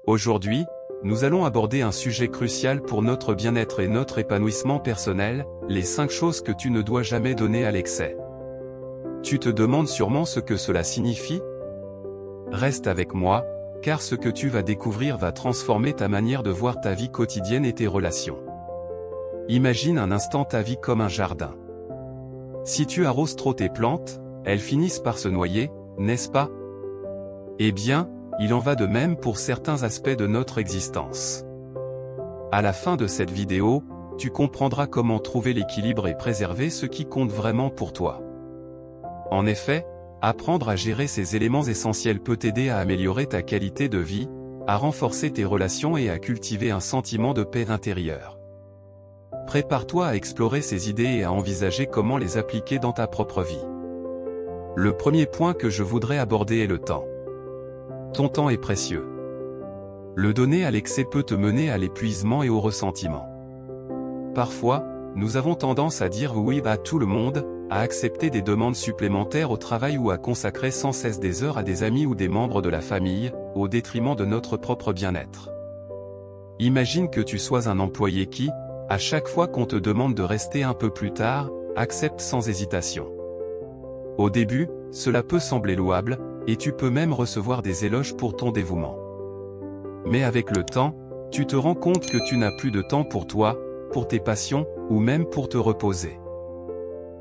Aujourd'hui, nous allons aborder un sujet crucial pour notre bien-être et notre épanouissement personnel, les 5 choses que tu ne dois jamais donner à l'excès. Tu te demandes sûrement ce que cela signifie? Reste avec moi, car ce que tu vas découvrir va transformer ta manière de voir ta vie quotidienne et tes relations. Imagine un instant ta vie comme un jardin. Si tu arroses trop tes plantes, elles finissent par se noyer, n'est-ce pas? Eh bien, il en va de même pour certains aspects de notre existence. À la fin de cette vidéo, tu comprendras comment trouver l'équilibre et préserver ce qui compte vraiment pour toi. En effet, apprendre à gérer ces éléments essentiels peut t'aider à améliorer ta qualité de vie, à renforcer tes relations et à cultiver un sentiment de paix intérieure. Prépare-toi à explorer ces idées et à envisager comment les appliquer dans ta propre vie. Le premier point que je voudrais aborder est le temps. Ton temps est précieux. Le donner à l'excès peut te mener à l'épuisement et au ressentiment. Parfois, nous avons tendance à dire oui à tout le monde, à accepter des demandes supplémentaires au travail ou à consacrer sans cesse des heures à des amis ou des membres de la famille, au détriment de notre propre bien-être. Imagine que tu sois un employé qui, à chaque fois qu'on te demande de rester un peu plus tard, accepte sans hésitation. Au début, cela peut sembler louable, et tu peux même recevoir des éloges pour ton dévouement. Mais avec le temps, tu te rends compte que tu n'as plus de temps pour toi, pour tes passions, ou même pour te reposer.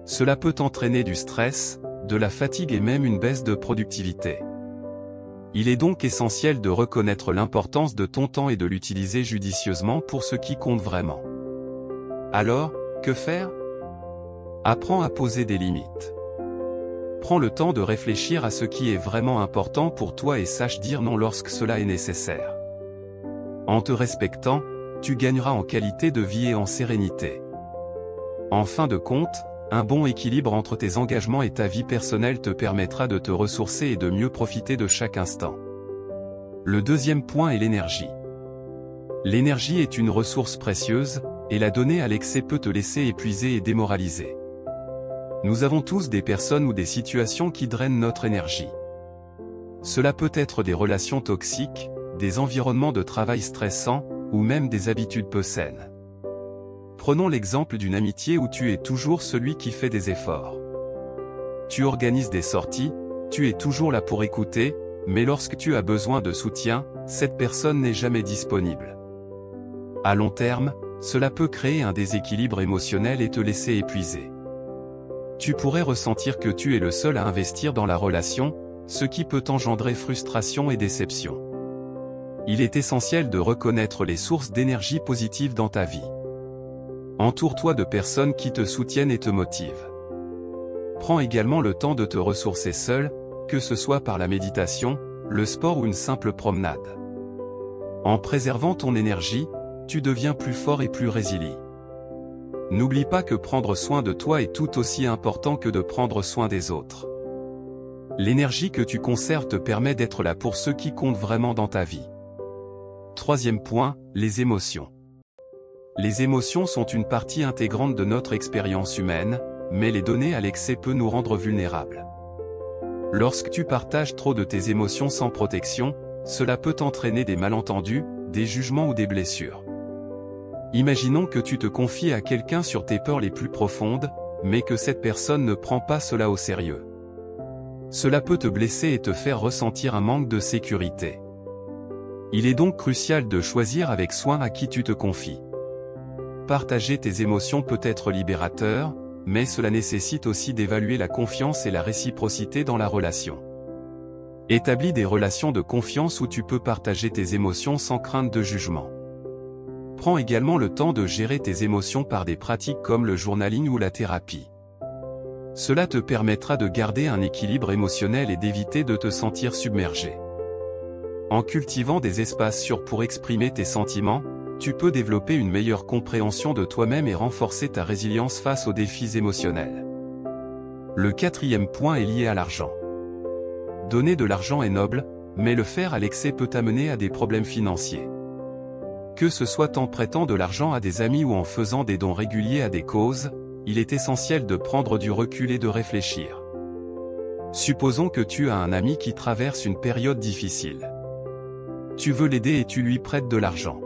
Cela peut entraîner du stress, de la fatigue et même une baisse de productivité. Il est donc essentiel de reconnaître l'importance de ton temps et de l'utiliser judicieusement pour ce qui compte vraiment. Alors, que faire? Apprends à poser des limites. Prends le temps de réfléchir à ce qui est vraiment important pour toi et sache dire non lorsque cela est nécessaire. En te respectant, tu gagneras en qualité de vie et en sérénité. En fin de compte, un bon équilibre entre tes engagements et ta vie personnelle te permettra de te ressourcer et de mieux profiter de chaque instant. Le deuxième point est l'énergie. L'énergie est une ressource précieuse, et la donner à l'excès peut te laisser épuisé et démoralisé. Nous avons tous des personnes ou des situations qui drainent notre énergie. Cela peut être des relations toxiques, des environnements de travail stressants, ou même des habitudes peu saines. Prenons l'exemple d'une amitié où tu es toujours celui qui fait des efforts. Tu organises des sorties, tu es toujours là pour écouter, mais lorsque tu as besoin de soutien, cette personne n'est jamais disponible. À long terme, cela peut créer un déséquilibre émotionnel et te laisser épuisé. Tu pourrais ressentir que tu es le seul à investir dans la relation, ce qui peut engendrer frustration et déception. Il est essentiel de reconnaître les sources d'énergie positive dans ta vie. Entoure-toi de personnes qui te soutiennent et te motivent. Prends également le temps de te ressourcer seul, que ce soit par la méditation, le sport ou une simple promenade. En préservant ton énergie, tu deviens plus fort et plus résilient. N'oublie pas que prendre soin de toi est tout aussi important que de prendre soin des autres. L'énergie que tu conserves te permet d'être là pour ceux qui comptent vraiment dans ta vie. Troisième point, les émotions. Les émotions sont une partie intégrante de notre expérience humaine, mais les donner à l'excès peut nous rendre vulnérables. Lorsque tu partages trop de tes émotions sans protection, cela peut entraîner des malentendus, des jugements ou des blessures. Imaginons que tu te confies à quelqu'un sur tes peurs les plus profondes, mais que cette personne ne prend pas cela au sérieux. Cela peut te blesser et te faire ressentir un manque de sécurité. Il est donc crucial de choisir avec soin à qui tu te confies. Partager tes émotions peut être libérateur, mais cela nécessite aussi d'évaluer la confiance et la réciprocité dans la relation. Établis des relations de confiance où tu peux partager tes émotions sans crainte de jugement. Prends également le temps de gérer tes émotions par des pratiques comme le journaling ou la thérapie. Cela te permettra de garder un équilibre émotionnel et d'éviter de te sentir submergé. En cultivant des espaces sûrs pour exprimer tes sentiments, tu peux développer une meilleure compréhension de toi-même et renforcer ta résilience face aux défis émotionnels. Le quatrième point est lié à l'argent. Donner de l'argent est noble, mais le faire à l'excès peut amener à des problèmes financiers. Que ce soit en prêtant de l'argent à des amis ou en faisant des dons réguliers à des causes, il est essentiel de prendre du recul et de réfléchir. Supposons que tu as un ami qui traverse une période difficile. Tu veux l'aider et tu lui prêtes de l'argent.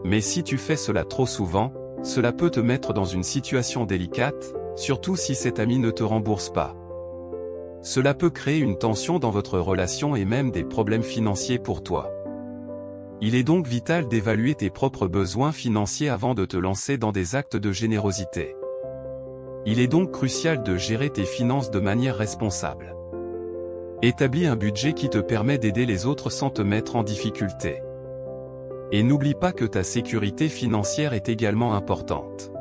Mais si tu fais cela trop souvent, cela peut te mettre dans une situation délicate, surtout si cet ami ne te rembourse pas. Cela peut créer une tension dans votre relation et même des problèmes financiers pour toi. Il est donc vital d'évaluer tes propres besoins financiers avant de te lancer dans des actes de générosité. Il est donc crucial de gérer tes finances de manière responsable. Établis un budget qui te permet d'aider les autres sans te mettre en difficulté. Et n'oublie pas que ta sécurité financière est également importante.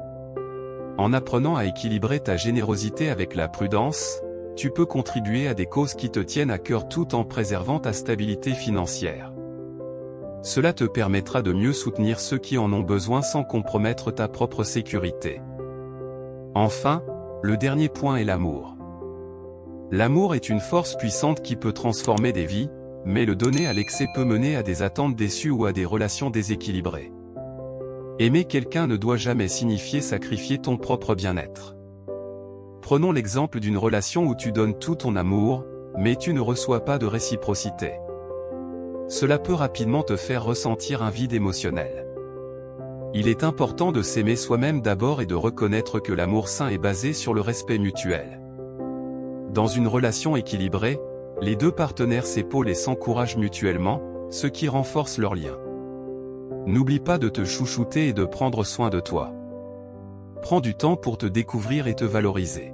En apprenant à équilibrer ta générosité avec la prudence, tu peux contribuer à des causes qui te tiennent à cœur tout en préservant ta stabilité financière. Cela te permettra de mieux soutenir ceux qui en ont besoin sans compromettre ta propre sécurité. Enfin, le dernier point est l'amour. L'amour est une force puissante qui peut transformer des vies, mais le donner à l'excès peut mener à des attentes déçues ou à des relations déséquilibrées. Aimer quelqu'un ne doit jamais signifier sacrifier ton propre bien-être. Prenons l'exemple d'une relation où tu donnes tout ton amour, mais tu ne reçois pas de réciprocité. Cela peut rapidement te faire ressentir un vide émotionnel. Il est important de s'aimer soi-même d'abord et de reconnaître que l'amour sain est basé sur le respect mutuel. Dans une relation équilibrée, les deux partenaires s'épaulent et s'encouragent mutuellement, ce qui renforce leur lien. N'oublie pas de te chouchouter et de prendre soin de toi. Prends du temps pour te découvrir et te valoriser.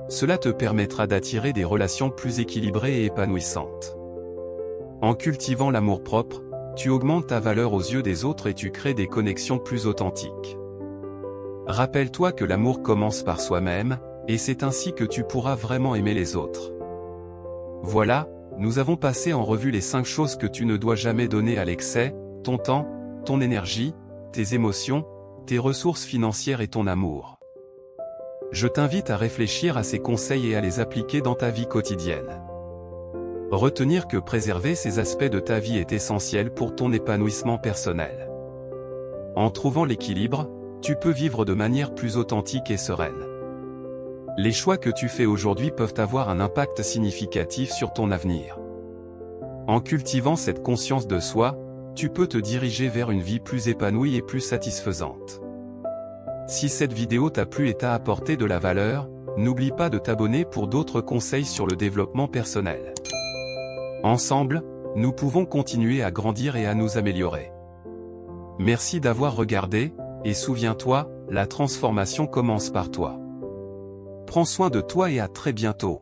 Cela te permettra d'attirer des relations plus équilibrées et épanouissantes. En cultivant l'amour-propre, tu augmentes ta valeur aux yeux des autres et tu crées des connexions plus authentiques. Rappelle-toi que l'amour commence par soi-même, et c'est ainsi que tu pourras vraiment aimer les autres. Voilà, nous avons passé en revue les 5 choses que tu ne dois jamais donner à l'excès: ton temps, ton énergie, tes émotions, tes ressources financières et ton amour. Je t'invite à réfléchir à ces conseils et à les appliquer dans ta vie quotidienne. Retenir que préserver ces aspects de ta vie est essentiel pour ton épanouissement personnel. En trouvant l'équilibre, tu peux vivre de manière plus authentique et sereine. Les choix que tu fais aujourd'hui peuvent avoir un impact significatif sur ton avenir. En cultivant cette conscience de soi, tu peux te diriger vers une vie plus épanouie et plus satisfaisante. Si cette vidéo t'a plu et t'a apporté de la valeur, n'oublie pas de t'abonner pour d'autres conseils sur le développement personnel. Ensemble, nous pouvons continuer à grandir et à nous améliorer. Merci d'avoir regardé, et souviens-toi, la transformation commence par toi. Prends soin de toi et à très bientôt.